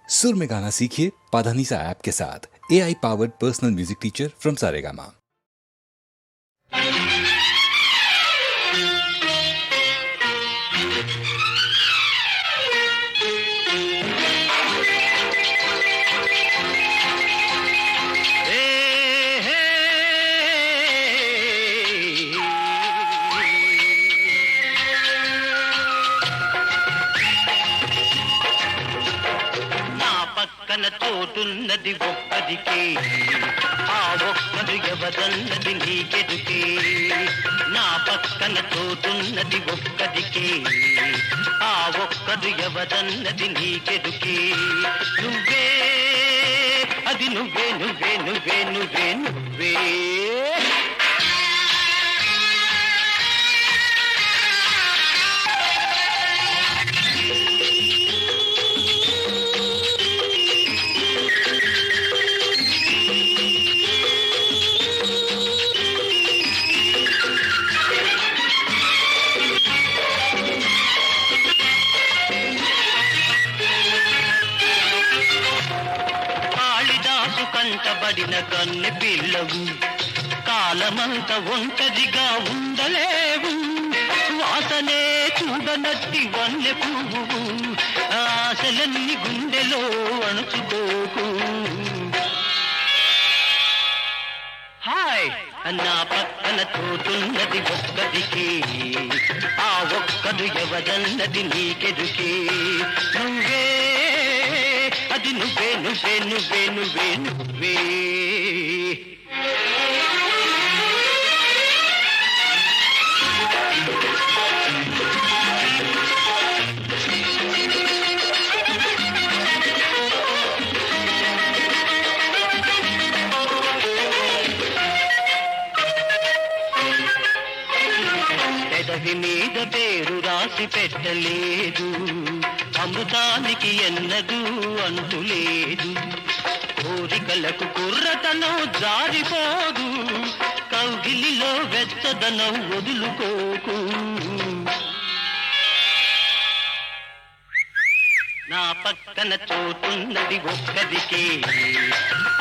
सुर में गाना सीखिए पाधानीसा ऐप के साथ। AI powered personal music teacher from Saregama. తోటున్నది ఒక్కదికే, ఆ ఒక్కడు ఎవరన్నది నీకెదుకే. నా పక్కన తోటున్నది ఒక్కదికే, ఆ ఒక్కడు ఎవరన్నది నీకెదుకే. నువ్వే అది నువ్వే నువ్వే నువ్వే నువ్వే నువ్వే. కంటబడిన కన్నె పిల్లవు, కాలమంత ఒంటరిగా ఉండలేవు. వాసనే చూడనట్టి వన్నె పువ్వు, ఆశలన్నీ గుండెలో అణుచుకోకు. హాయ్ నా పక్కన తోటున్నది ఒక్కదికే, ఆ ఒక్కడు ఎవరన్నది నీకెదుకే. నువ్వే అది నువ్వే నువ్వే నువ్వే నువ్వే నువ్వే. పెదవి మీద పేరు రాసి పెట్టలేదు, అమృతానికి ఎన్నదూ అంతులేదు. కోరికలకు కుర్రతనం జారిపోదు, కౌగిలిలో వెచ్చదనం వదులుకోకు. నా పక్కన చోటున్నది ఒక్కదికే,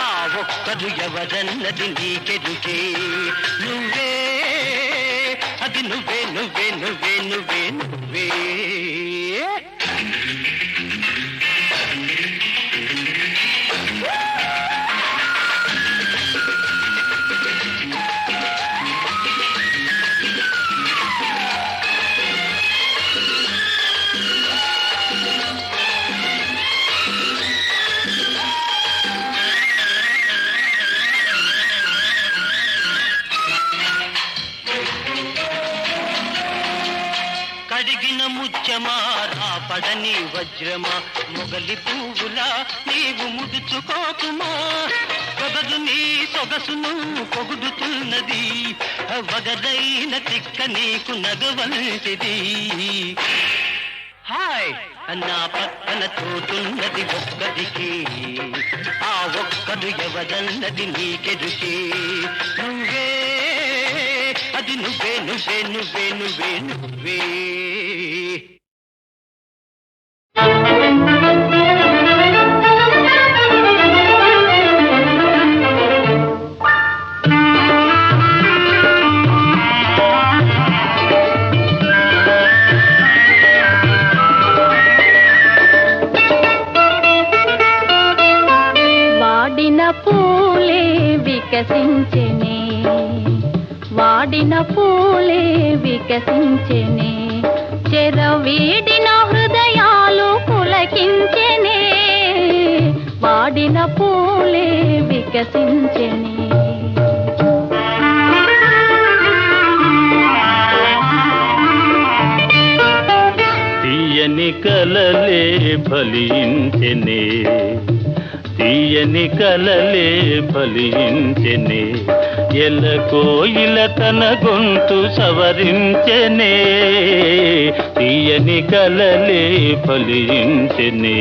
ఆ ఒక్కడు ఎవరన్నది నీకెదుకే. నువ్వే అది నువ్వే నువ్వే నువ్వే నువ్వే నువ్వే. కడిగిన ముత్యమా రాపడని వజ్రమా, మొగలి పువ్వులా నీవు ముదుచుకోకుమా. పొగదు నీ సొగసును పొగుడుతున్నది, వగదైన తిక్క నీకు నగవంటిది. హాయ్ నా పక్కన తోటున్నది ఒక్కదికే, ఆ ఒక్కడు ఎవరన్నది నీకెదుకే. నువ్వే అది నువ్వే నువ్వే నువ్వే నువ్వే నువ్వే. వాడిన పూలే వికసించెనే, వాడిన పూలే వికసించెనే. చెరవీడిన హృదయాలు పులకించెనే, వాడిన పూలే వికసించెనే. తీయని కలలే ఫలించెనే, తీయని కలలే ఫలించెనే. ఎలకోయిల తన గొంతు సవరించెనే, తీయని కలలే ఫలించెనే.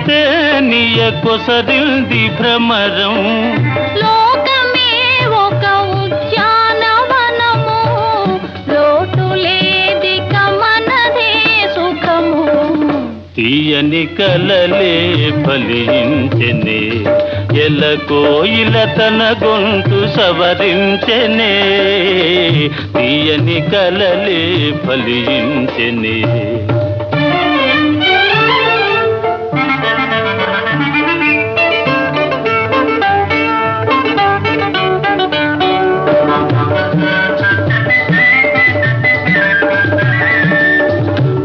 తేనియ కొసరింది భ్రమరం. లోకమే ఒక ఉద్యానవనము, లోటు లేదిక మనదే సుఖము. తీయని కలలే ఫలించెనే, ఎల కోయిల తన గొంతు సవరించెనే. తీయని కలలే ఫలించెనే.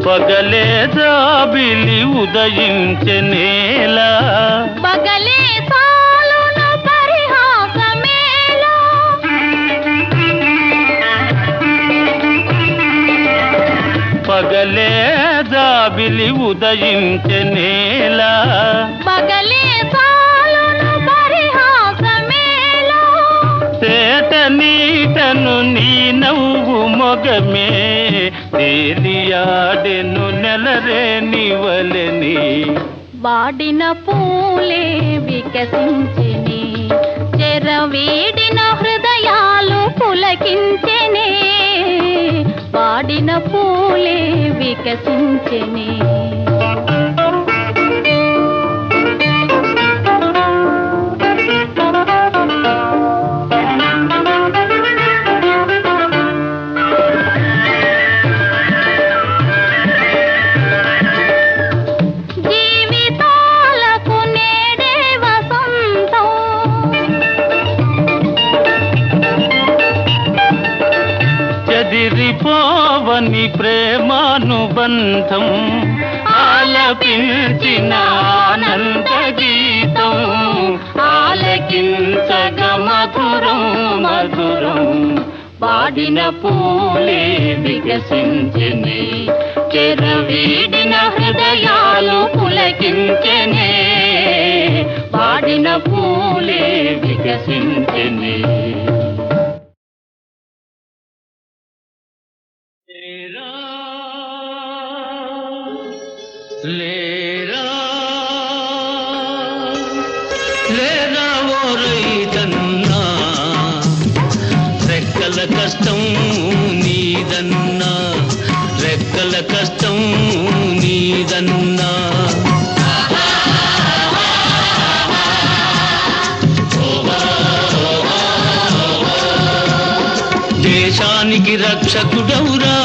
పగలే జాబిలి ఉదయించెనేలా, పగలే సాలును పరిహాసమేలా. పగలే జాబిలి ఉదయించెనేలా, పగలే సాలును పరిహాసమేలా. తేట నీటను నీ నవ్వు మొగమే, తేలియాడెను నెలరేని వలెని. వాడిన పూలే వికసించెనే, చెరవీడిన హృదయాలు పులకించెనే. వాడిన పూలే వికసించెనే. జీవితాలకు నేడే వసంతం, చెదిరిపోవని ప్రేమానుబంధం, ఆలపించిన ఆనంద గీతం. ఆలకించగ మధురం మధురం. వాడిన పూలే వికసించెనే, చెరవీడిన హృదయాలు పులకించెనే. వాడిన పూలే వికసించెనే. లేరా లేరా లేరా ఓ రైతన్నా, రెక్కల కష్టం నీదన్నా, రెక్కల కష్టం నీదన్నా. దేశానికి రక్షకుడవురా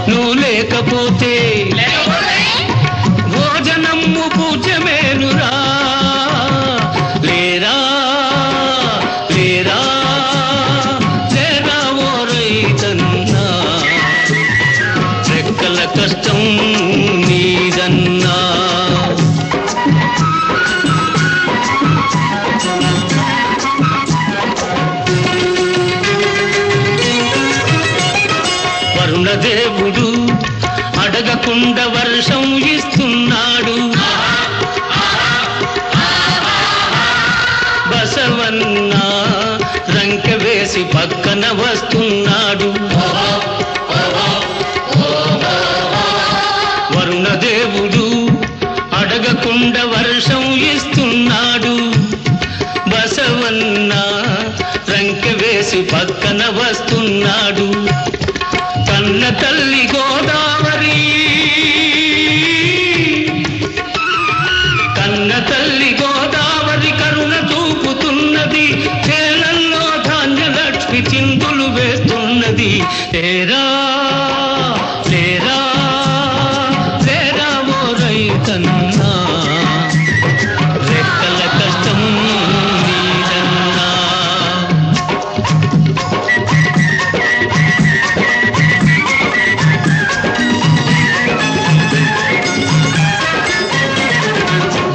నువ్వు లేకపోతే, భోజనము పూజమేనురా. లేరా లేరా లేరా ఓ రైతన్నా, రెక్కల కష్టం నీదన్నా. వరుణదేవుడు అడగకుండా వర్షం ఇస్తున్నాడు, బసవన్న రంక వేసి పక్కన వస్తున్నాడు. వరుణదేవుడు అడగకుండా వర్షం ఇస్తున్నాడు, బసవన్న రంక వేసి పక్కన వస్తున్నాడు. కన్న తల్లి గోదావరి, కన్న తల్లి గోదావరి కరుణ చూపుతున్నది. చేలల్లో ధాన్యలక్ష్మి చిందులు వేస్తున్నది. లేరా లేరా లేరా ఓ రైతన్నా, రెక్కల కష్టం నీదన్నా.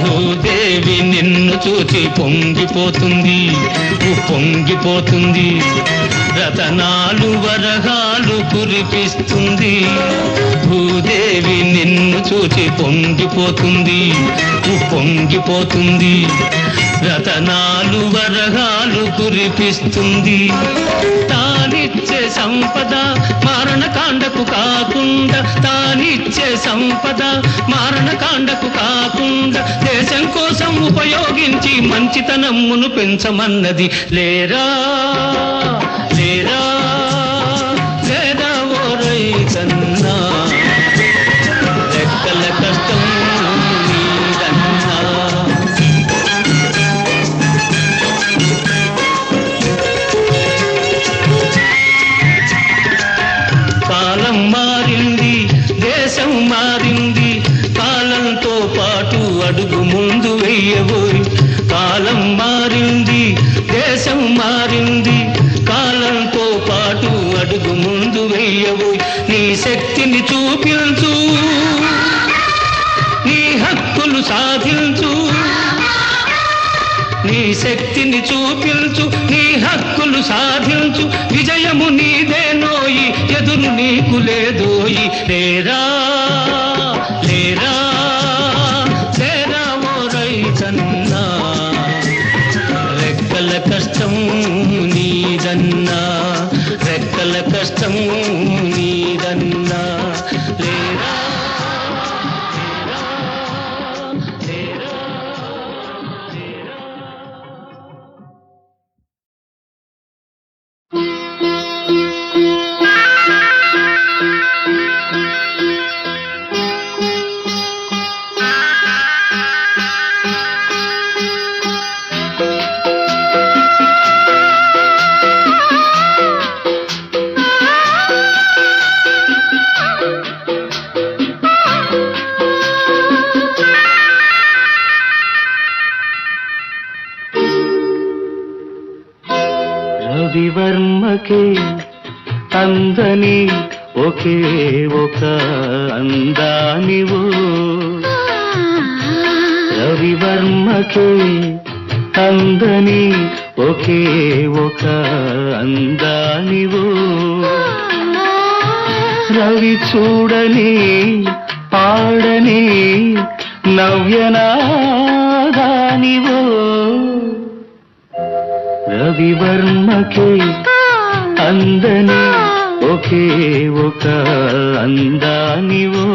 భూదేవి నిన్ను చూచి పొంగిపోతుంది, పొంగిపోతుంది. రతనాలు వరహాలు కురిపిస్తుంది. భూదేవి నిన్ను చూచి పొంగిపోతుంది, పొంగిపోతుంది. రతనాలు వరహాలు కురిపిస్తుంది. తానిచ్చే సంపద మారణకాండకు కాకుండా, తానిచ్చే సంపద మారణకాండకు కాకుండా దేశం కోసం ఉపయోగించి మంచితనమును పెంచమన్నది. లేరా లేరా లేరా ఓ రైతన్నా, రెక్కల కష్టం నీదన్నా. కాలం మారింది, దేశం మారింది, కాలంతో పాటు అడుగు ముందు వెయ్యబోయి. కాలం మారింది, దేశం మారింది, కాలంతో పాటు అడుగు ముందు వెయ్యబోయి. నీ శక్తిని చూపించు, నీ హక్కులు సాధించు. నీ శక్తిని చూపించు, నీ హక్కులు సాధించు. విజయము నీదేనోయి, ఎదురు నీకు లేదోయి. లేరా లేరా లేరా ఓ రైతన్నా, రెక్కల కష్టం నీదన్నా, రెక్కల కష్టం నీదన్నా. లేరా లేరా లేరా. రవివర్మకే అందని ఒకే ఒక అందానివు, రవివర్మకే అందని ఒకే ఒక అందానివు. రవి చూడని పాడని నవ్యనాదానివు, రవివర్మకే అందని ఒకే ఒక అందానివో.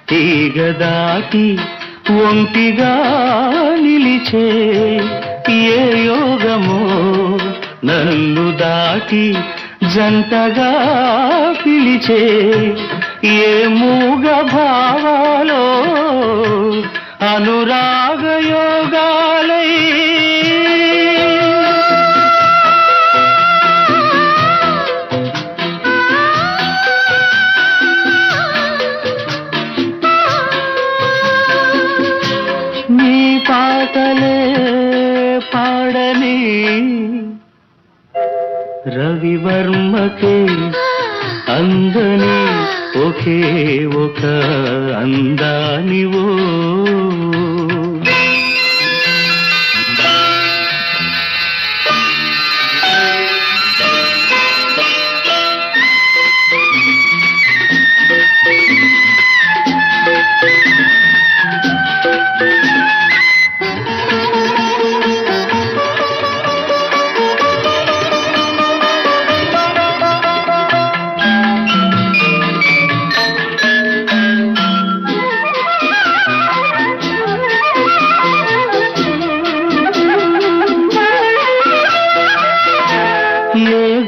తీగ దాటి ఒంటిగా నిలిచే ఏ యోగమో, నన్ను దాటి జంటగా పిలిచే ఏ మూగ భావాలో అనురాగ యోగాలై. పాటలే పాడని రవివర్మకే అందని ఒకే ఒక అందానివో.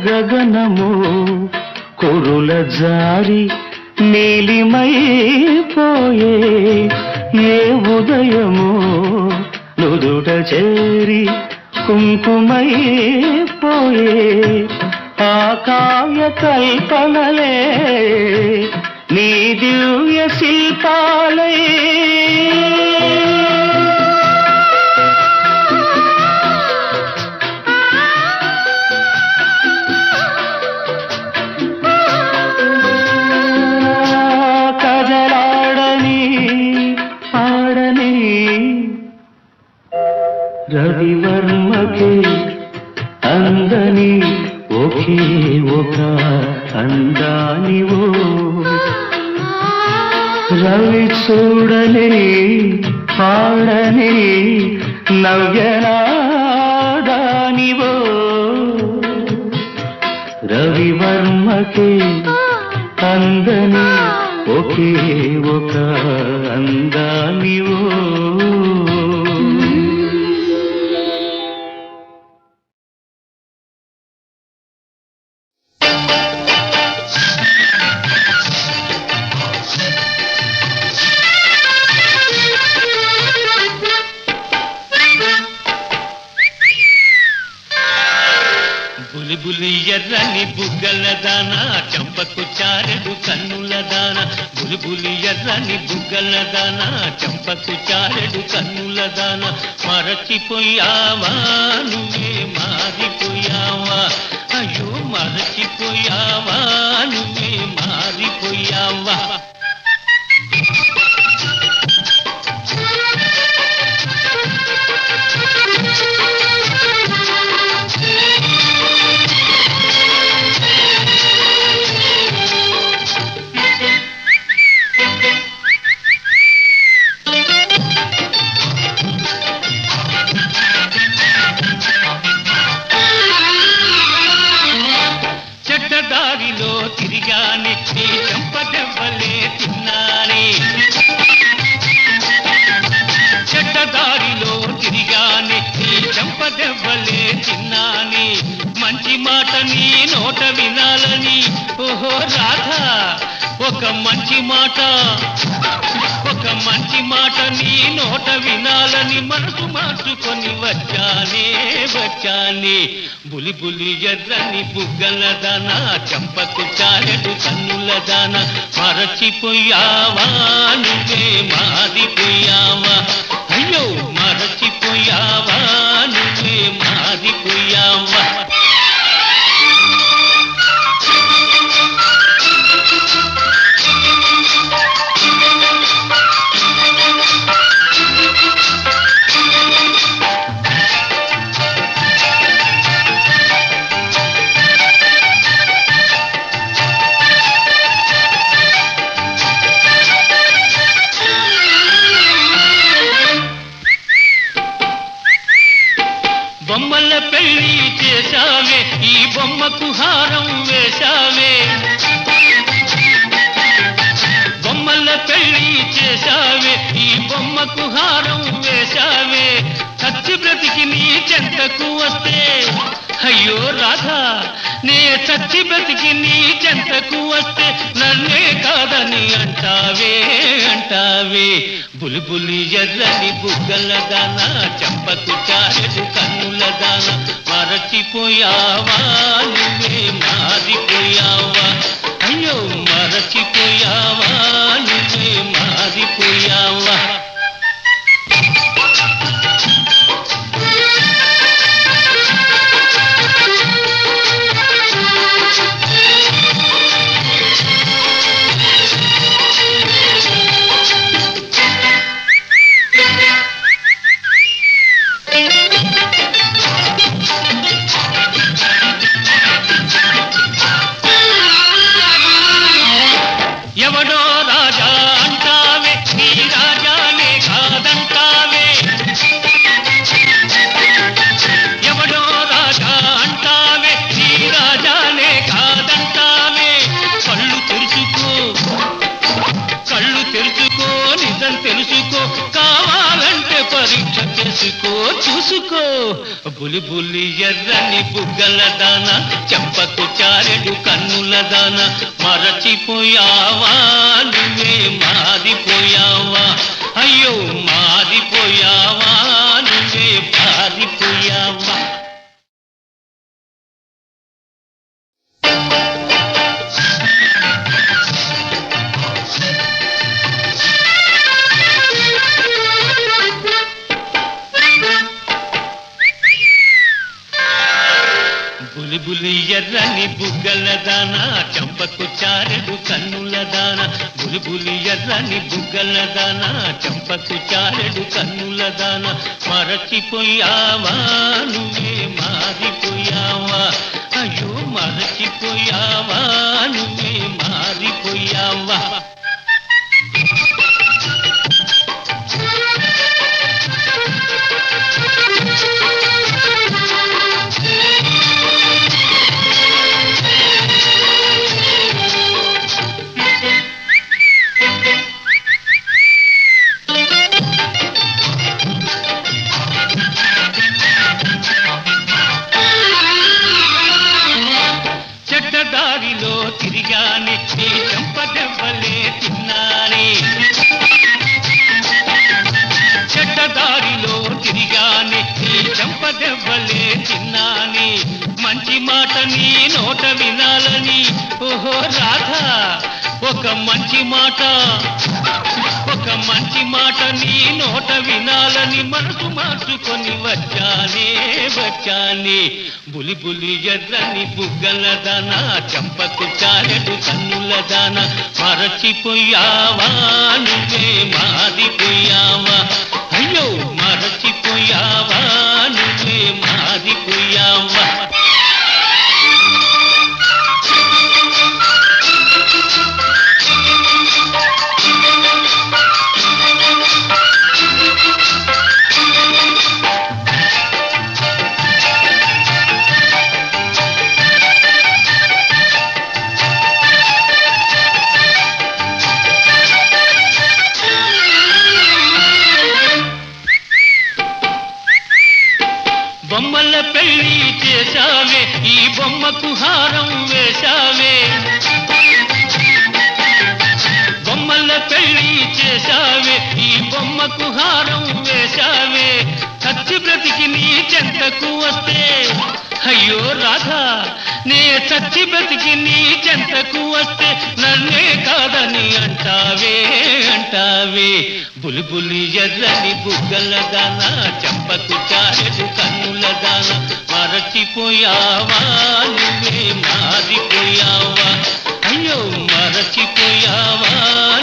గగనము కురుల జారి నీలిమైపోయే ఏ ఉదయమో నుదుట చేరి కుంకుమైపోయే ఆ కావ్య కల్పనలే నీ దివ్య శిల్పాలే రవివర్మకే అందని ఒకే ఒక అందానివో రవి చూడని పాడని నవ్యనాదానివో రవివర్మకే అందని ఒకే ఒక అందానివో బులిబులి ఎర్రని బుగ్గల దాన చంపకు చారెడు కన్నుల దాన బులిబులి ఎర్రని బుగ్గల దాన చంపకు చారెడు కన్నుల దాన మరచిపోయావా నువ్వే మారిపోయావా అయ్యో మరచిపోయావా నువ్వే మారిపోయావా చెడ్డదారిలో తిరిగానే నీ చెంపదెవ్వలే తిన్నానే చెడ్డదారిలో తిరిగానే నీ చెంపదెవ్వలే తిన్నానే మంచి మాట నీ నోట వినాలని ఓహో రాధా ఒక మంచి మాట నీ నోట వినాలని మనసు మార్చుకొని వచ్చానే బులిబులి ఎర్రని బుగ్గల దాన చంపకు చారెడు కన్నుల దాన మరచిపోయావా నువ్వే మారిపోయావా అయ్యో మరచిపోయావా నువ్వే మారిపోయావా బొమ్మల పెళ్లి చేశావే ఈ బొమ్మకు హారం వేశావే బొమ్మల పెళ్లి చేశావే ఈ బొమ్మకు హారం వేశావే చచ్చి బ్రతికి నీ చెంతకు వస్తే అయ్యో రాధా నే చచ్చి బ్రతికి నీ చెంతకు వస్తే నన్నే కాదని అంటావే బులిబులి ఎర్రని బుగ్గల దాన చంపకు చారెడు కన్నుల దాన మరచిపోయావా నువ్వే మారిపోయావా అయ్యో మరచిపోయావా నువ్వే మారిపోయావా ఎవడో రాజా అంటావే నీ రాజానే కాదంటావే ఎవడో రాజా అంటావే నీ రాజానే కాదంటావే కళ్ళు తెరుచుకో నిజం తెలుసుకో కావాలంటే పరీక్ష తెరుచుకో చూసుకో బులి బులి ఎర్రని బుగ్గల దాన చెంపకు చారెడు కన్నుల దాన మరచిపోయావా నువ్వే మారిపోయావా అయ్యో మారిపోయావా నువ్వే పారిపోయావా బులి బులి ఎర్రని బుగ్గల దాన చంపకు చారెడు కన్నుల దాన బులి బులి ఎర్రని బుగ్గల దాన చంపకు చారెడు కన్నుల దాన మరచిపోయావా నువ్వే మారిపోయావా అయ్యో మరచిపోయావా నువ్వే మారిపోయావా చెడ్డదారిలో తిరిగానే నీ చెంపదెవ్వలే తిన్నానే చెడ్డదారిలో తిరిగానే నీ చెంపదెవ్వలే తిన్నానే మంచి మాట నీ నోట వినాలని ఓహో రాధా ఒక మంచి మాట నీ నోట వినాలని మనసు మార్చుకొని వచ్చానే బులి బులి ఎర్రని బుగ్గల దాన చంపకు చారెడు కన్నుల దాన మరచిపోయావా నువ్వే మారిపోయావా అయ్యో మరచిపోయావా నువ్వే మారిపోయావా బొమ్మల పెళ్లి చేశావే ఈ బొమ్మకు హారం వేశావే బొమ్మల పెళ్లి చేశావే ఈ బొమ్మకు హారం వేశావే చచ్చి బ్రతికి నీ చెంతకు వస్తే అయ్యో రాధా నే చచ్చి బ్రతికి నీ చెంతకు వస్తే నన్నే కాదని అంటావే బులి బులి ఎర్రని బుగ్గల దాన చంపకు చారెడు కన్నుల దాన మరచిపోయావా నువ్వే మారిపోయావా అయ్యో మరచిపోయావా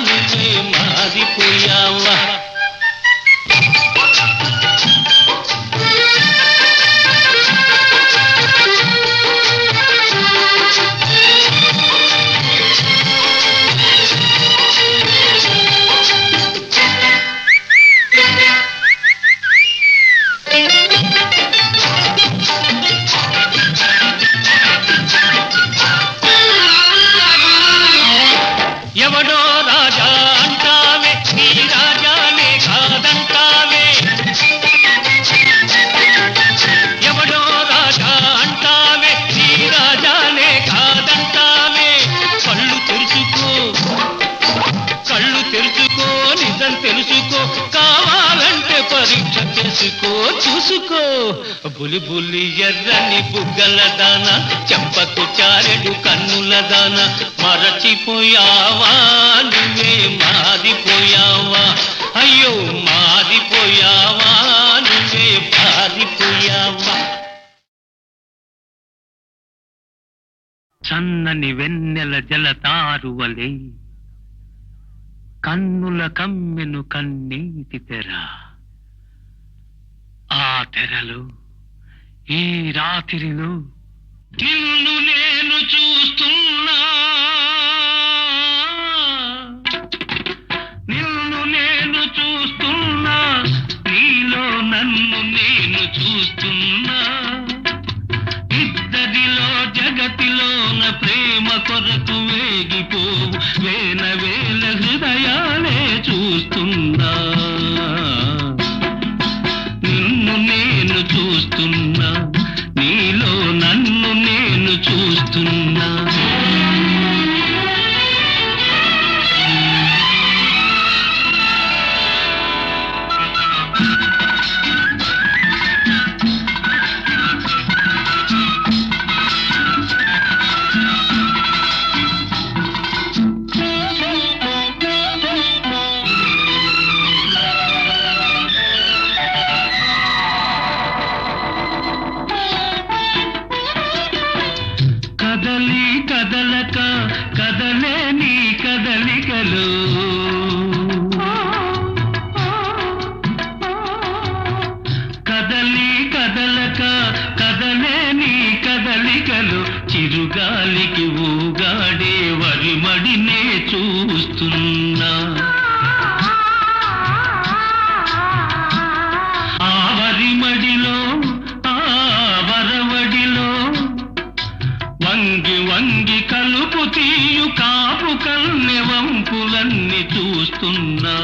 నువ్వే మారిపోయావా ఎవడో రాజా అంటావే నీ రాజానే కాదంటావే ఎవడో రాజా అంటావే నీ రాజానే కాదంటావే కళ్ళు తెరుచుకో నిజం తెలుసుకో కావాలంటే పరీక్ష చేసుకో చూసుకో బులి బులి ఎర్రని బుగ్గల దాన చెంపకు చారెడు కన్నుల దాన మరచిపోయావా నువ్వే మారిపోయావా అయ్యో మారిపోయావా నువ్వే పారిపోయావా చన్నని వెన్నెల జలతారువలే కన్నుల కమ్మెను కన్నీటి తెర ఆ తెరలో ఈ రాత్రిలో నిన్ను నేను చూస్తున్నా నీలో నన్ను నేను చూస్తున్నా ఇద్దరిలో జగతిలోన ప్రేమ కొరకు వేగిపోవు వేల వేల హృదయాలే చూస్తున్నా నిన్ను కదలి కదలక కదలేని కదలికలు చిరుగాలికి ఊగాడే వరిమడినే చూస్తున్నా. ఆ వరిమడిలో ఆ వరవడిలో వంగి వంగి కలుపు తీయు కాపు కన్నె వంపులన్నీ చూస్తున్నా.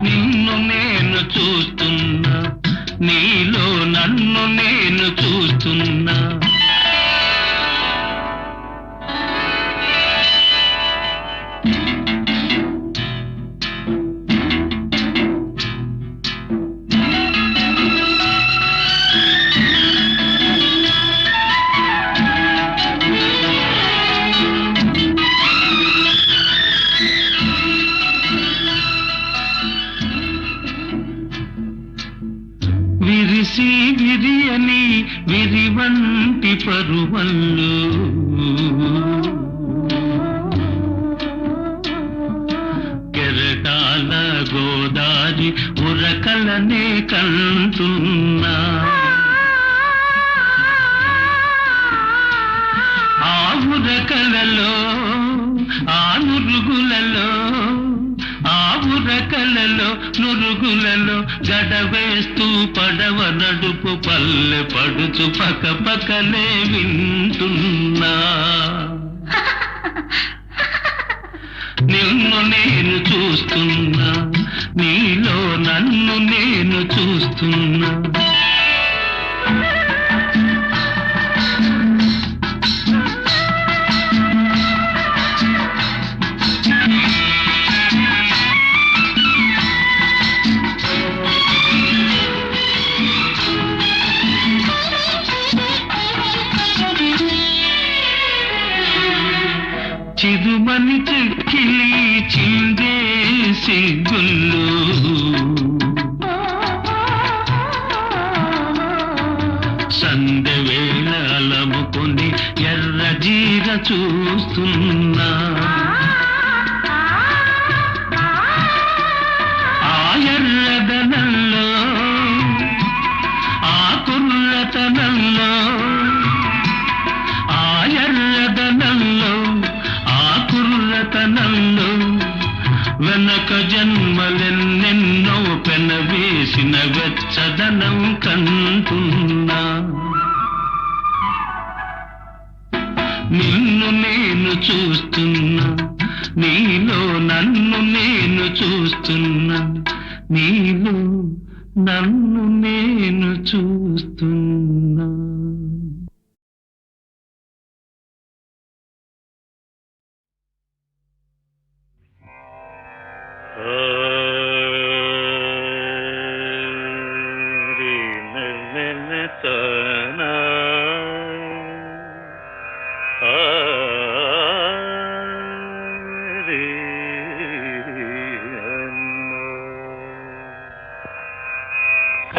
నిన్ను నేను చూస్తున్నా, నీలో నన్ను నేను చూస్తున్నా. విరిసి విరియని విరివంటి పరువల్లో కెరటాల గోదారి ఉరకలనే కంటున్నా. ఆ ఉరకలలో ఆ నురుగులలో ఆ ఉరకలలో నురుగులలో గడవేస్తూ పడవ నడుపు పల్లె పడుచు పక పకలే వింటున్నా. నిన్ను నేను చూస్తున్నా, నీలో నన్ను నేను చూస్తున్నా. చిరుమని చెక్కిలి చిందేసి గుళ్ళు సందె వేళ అలముకొని ఎర్ర జీర చూస్తున్నా. ఆ ఎర్రదనంలో ఆ కుర్రతనంలో ఆ ఎర్రదనంలో ఆ కుర్రతనంలో వెనక జన్మలెన్నెన్నో పెనవేసిన వెచ్చదనం కంటున్నా. నిన్ను నేను చూస్తున్నా, నీలో నన్ను నేను చూస్తున్నా. నీలో నన్ను నేను చూస్తున్నా.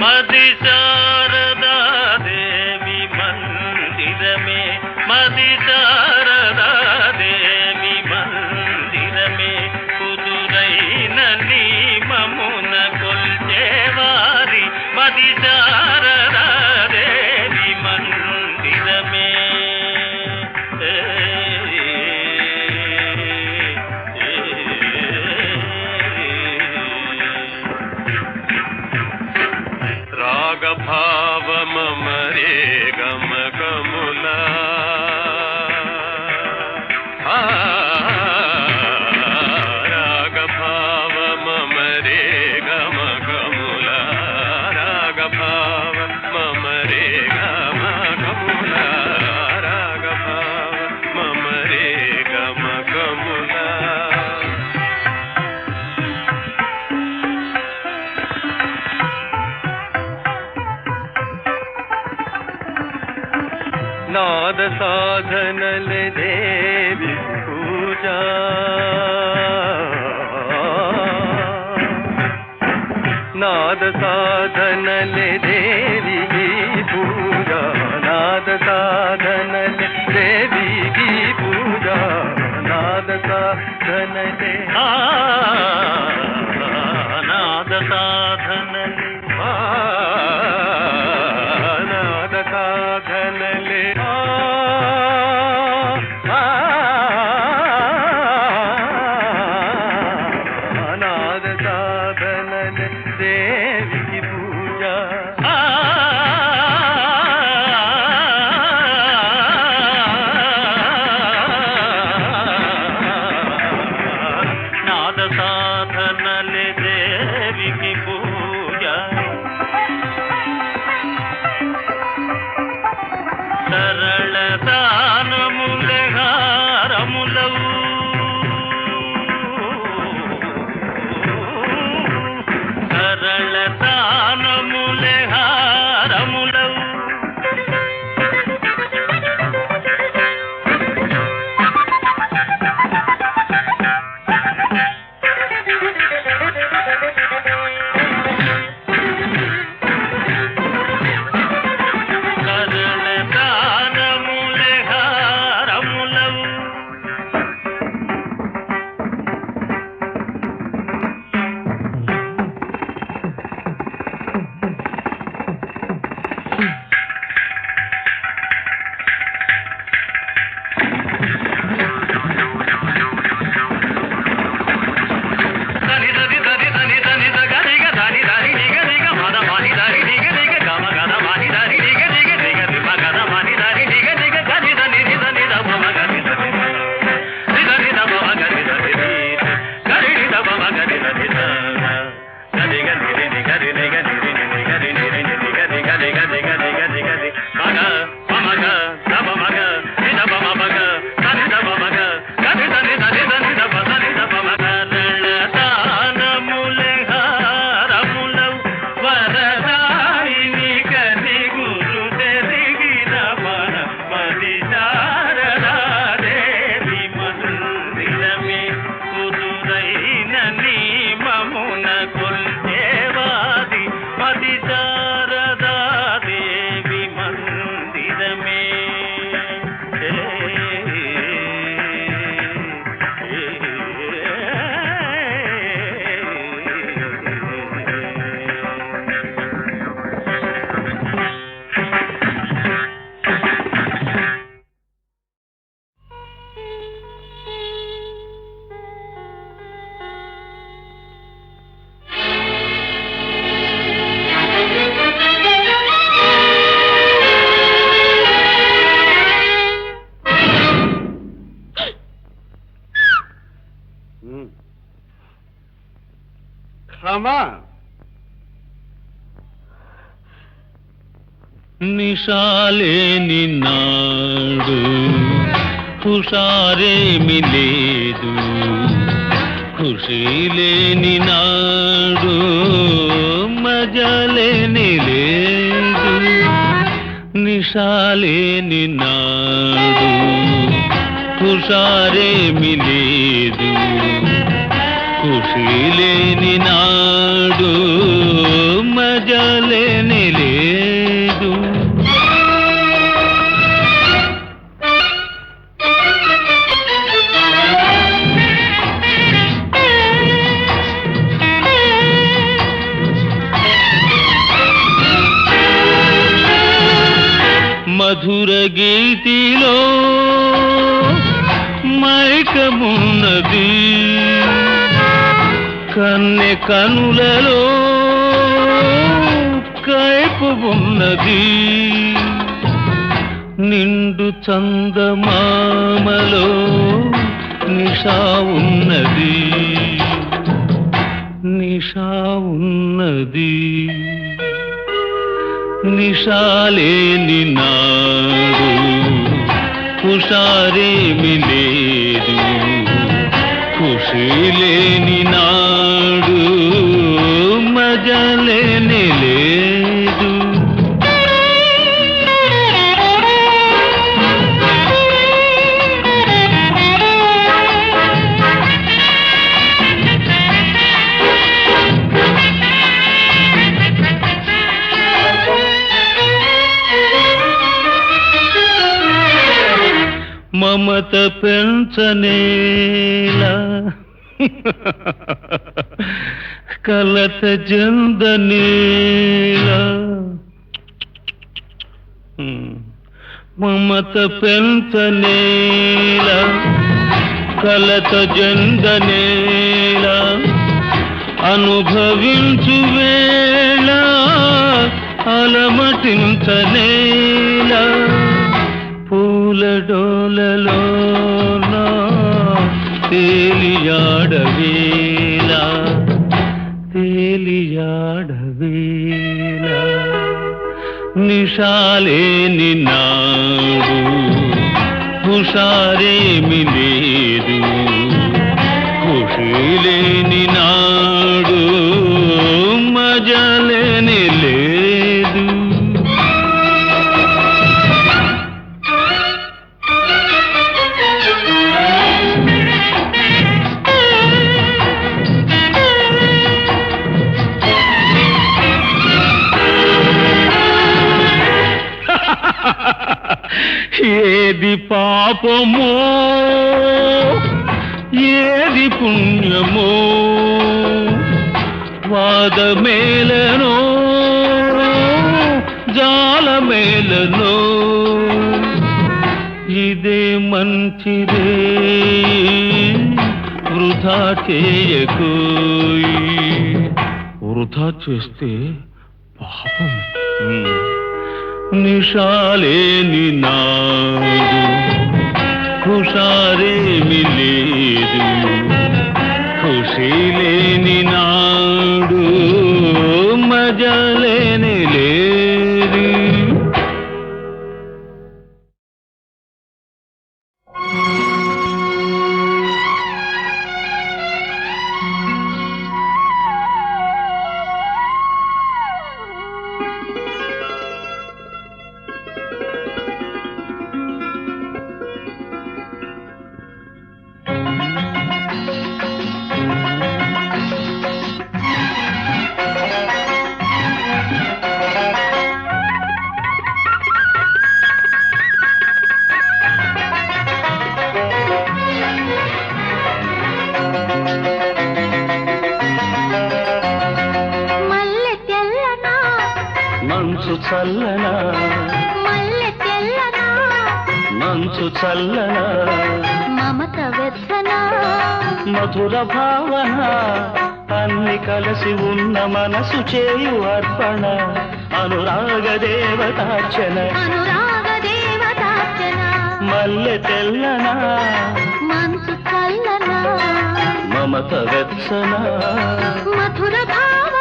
మది శారదా దేవి మందిరమే, మది శారదా దేవి మందిరమే, కుదురైన నియమమున కొల్చేవారి మది శారదా దేవి మందిరమే. రాగభావమరే గమకములా రాగభావమరే గమకములా రాగభావమరే గమకములా రాగభావమరే గమకములా. నాద సాధనలే దేవి పూజ, నాద సాధనలే దేవి పూజ, నాద సాధనలే దేవి పూజ. సాధనలే నాద సాధనలే నాద సాధనలే నాద సాధనలే దేవికి పూజ నాద సాధనలే దేవికి పూజ సరళ దానములే హారములవు సరళ దానములే హారములవు సరళ దానములే హారములవు దని దని దని దని దని దగరిగ దని దని నిగ నిగ మద మని దని నిగ నిగ గమ గద మని దని నిగ నిగ నిగ నిమ గద మని దని నిగ నిగ గని దని ని దని ద మమ గని దని ని దని ద మమ గని దని ని గరి ని ద మమ గని దని ద గని గని ని ని గరి ని గని ని ని గరి ని ని ని గని గని గని గని గని గని మగ మమ గ ద మమ గ ని ద మమ మగ దని ద మమ గ గని దని దని దని ద మ దని ద మమ గ దానములే హారములవు వరదాయిని కని గురు తెరిగిన మన మది శారదా దేవి మందిరమే కుదురైన నియమమున కొల్చేవాది మది శారదా దేవి మందిరమే నిశాలేని నాడు హుషారేమి లేదు ఖుషి లేని నాడు మజలేని లేదు నిశాలేని నాడు హుషారేమి లేదు ఖుషి లేని నాడు మజలేని లేదు మధుర గీతిలో మైకమున్నది కన్నె కనులలో కైపు ఉన్నది నిండు చందమామలో నిషా ఉన్నది నిషా ఉన్నది నిశాలేని నాడు హుషారేమి లేదు ఖుషి లేని నాడు మజలేని లేదు మమ మమత పెంచనేలా కలత జందనేలా మమత పెంచనేలా కలత జందనేలా అనుభవించు వేళ అలమటించనేలా పూల డోలలోన తేలియాడవేలా తేలియాడవేలా నిషాలేని నాడు హుషారేమి లేదు ఖుషీలేని నాడు మజలేని లేదు ఏది పాపమో ఏది పుణ్యమో వాదమేలనో జాలమేలనో ఇదే మంచిదే వృధా చేయకోయి వృధా చేస్తే పాపం నిషాలేని నాడు హుషారేమి లేదు ఖుషీలేని నాడు మజలేని లేదు మంచు చల్లనా మల్లె తెల్లనా మంచు చల్లనా మమత వెచ్చనా మధుర భావన అన్ని కలిసి ఉన్న మనసు చేయు అర్పణ అనురాగ దేవతార్చన అనురాగ దేవతార్చన మల్లె తెల్లనా మంచు చల్లనా మమత వెచ్చన మధుర భావన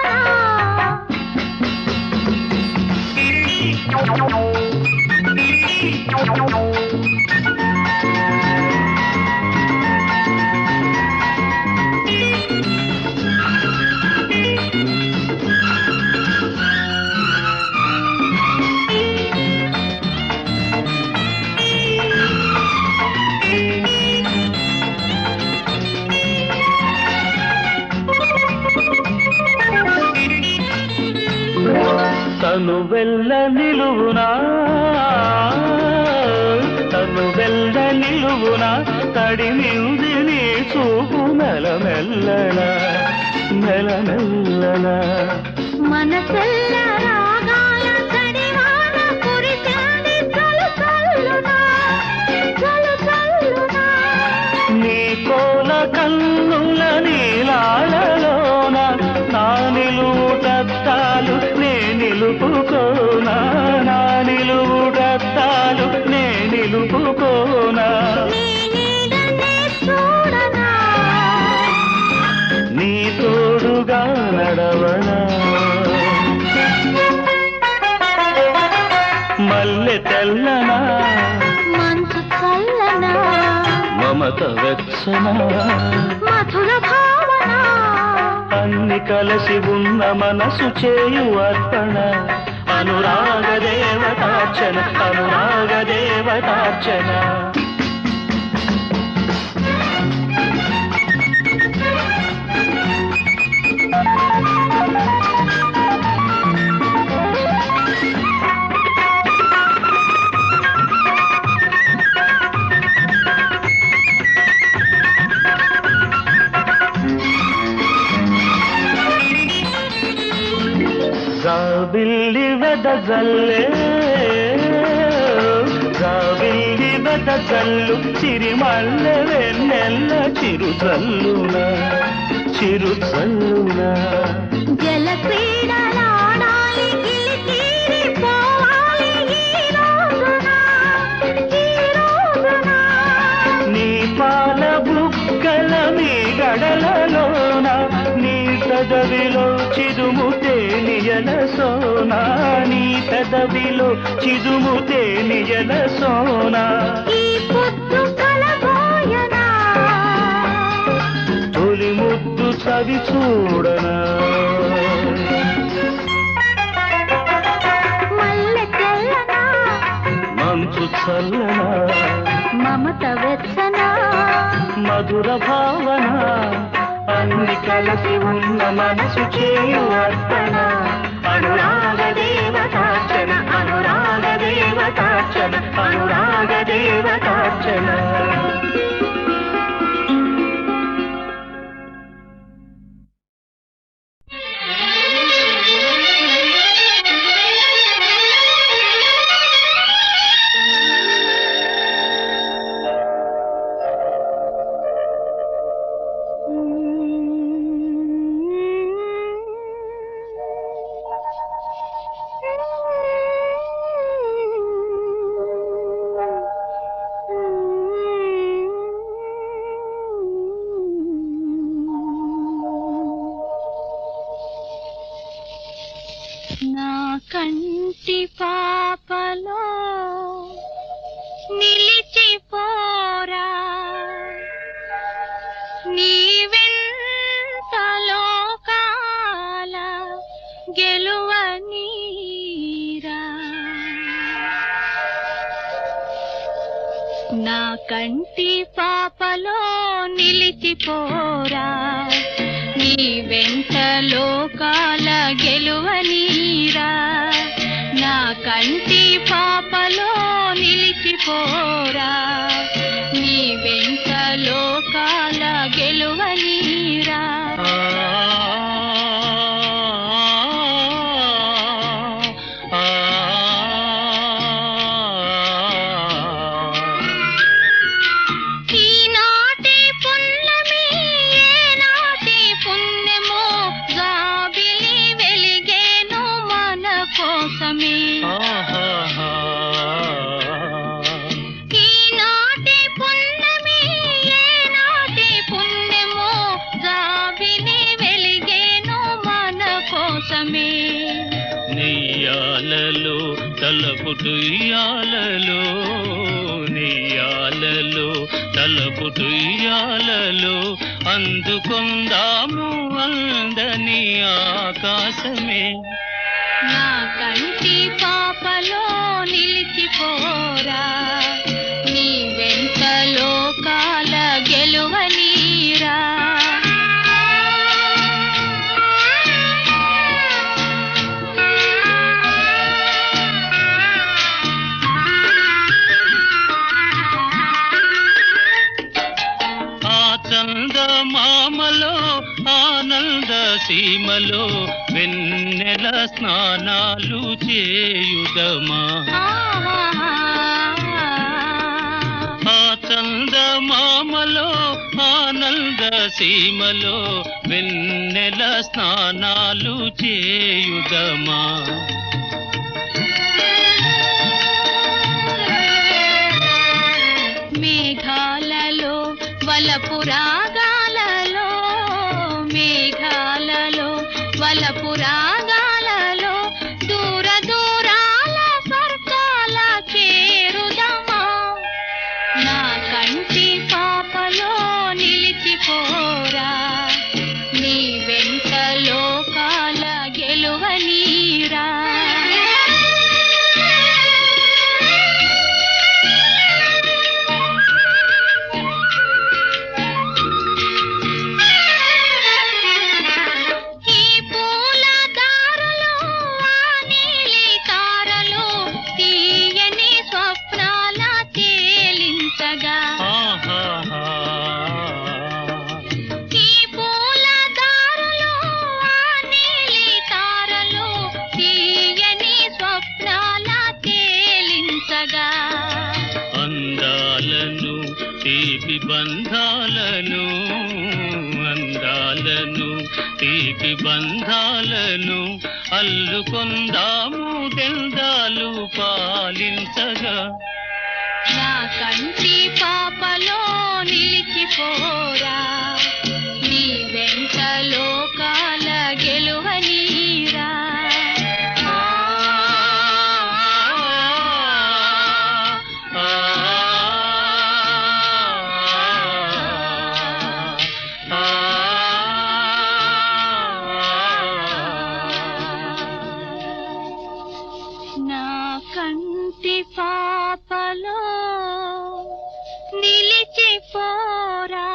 తను వెళ్ళ నిలువునా తను వెళ్ళ నిలువునా తడిమింది నీ చూపు మెలమెల్లనా మెలమెల్లనా మనసెల్ల రాగాల తడివాన కురిసింది చలు చల్లునా చలు చల్లునా నీ కోల కన్నుల నీలాలలోన నా నిలువుటత్తాలు నే నిలుపుకోనా నా నిలువుటత్తాలు నే నిలుపుకోనా నీ నీడనే చూడనా నీ తోడుగా నడవనా మల్లె తెల్లనా మంచు చల్లనా మమత వెచ్చనా మధుర భావన అన్ని కలిసి ఉన్న మనసు చేయు అర్పణ అనురాగ దేవతార్చన అనురాగ దేవతార్చన వెదజల్లే జాబిల్లి వెదజల్లు సిరిమల్లె వెన్నెల్ల చిరుజల్లునా చిరుజల్లునా జల క్రీడలాడాలి గిలిగిలి పోవాలి ఈ రోజున నీ పాల బుక్కల మీ గడలలోన నీ పెదవిలో చిదుము తేనియల సోనా నీ పెదవిలో చిదుము తేనియల సోనా ఈ పొద్దు కలబోయనా తొలి ముద్దు చవి చూడనా మల్లె తెల్లనా మంచు చల్లనా మమత వెచ్చనా మధుర భావన అన్ని కలిసి ఉన్న మనసు చేయు అర్పణ అనురాగ దేవతార్చన అనురాగ దేవతార్చన అనురాగ దేవతార్చన నా కంటి పాపలో నిలిచిపోరా నీ వెంట లోకాల గెలువనీరా నా కంటి పాపలో నిలిచిపోరా నీ వెంట లోకాల గెలువనీరా నా కంటి పాపలో నిలిచిపోరా నీ వెంట లోకాల గెలువనీరా ఈనాటి పున్నమి ఏనాటి పుణ్యమో జాబిలి వెలిగేను మన కోసమే ఈనాటి పున్నమి ఏనాటి పుణ్యమో జాబిలి వెలిగేను మన కోసమే నెయ్యాలలో తలపుటు ఇయ్యాలలో నెయ్యాలలో తలపుటు ఇయ్యాలలో అందుకుందాము అందని ఆకాశమే నా కంటి పాపలో నిలిచిపోరా నీ వెంట లోకాల గెలువనీరా ఆ చందమామలో ఆనంద సీమలో వెన్నెల స్నానాలు చేయుదమా ఆ చందమామలో ఆనంద సీమలో వెన్నెల స్నానాలు చేయుదమా మేఘాలలో వలపు రాగాలలో మేఘాలలో వలపు రాగాలలో దూర దూరాల స్వర్గాల చేరుదమా నా కంటి పాపలో నిలిచిపోరా నీ వెంట లోకాల గెలువనీరా ఈ పూల దారులో ఆ నీలి తారలో తీయని స్వప్నాల తేలించగా ఈ అందాలను తీపి బంధాలను అల్లుకొందాము దెందాలు పాలించగా. నా కంటి పాపలో నిలిచిపోరా, నీ వెంట లోకాల గెలువనీరా. నా కంటి పాపలో నిలిచిపోరా.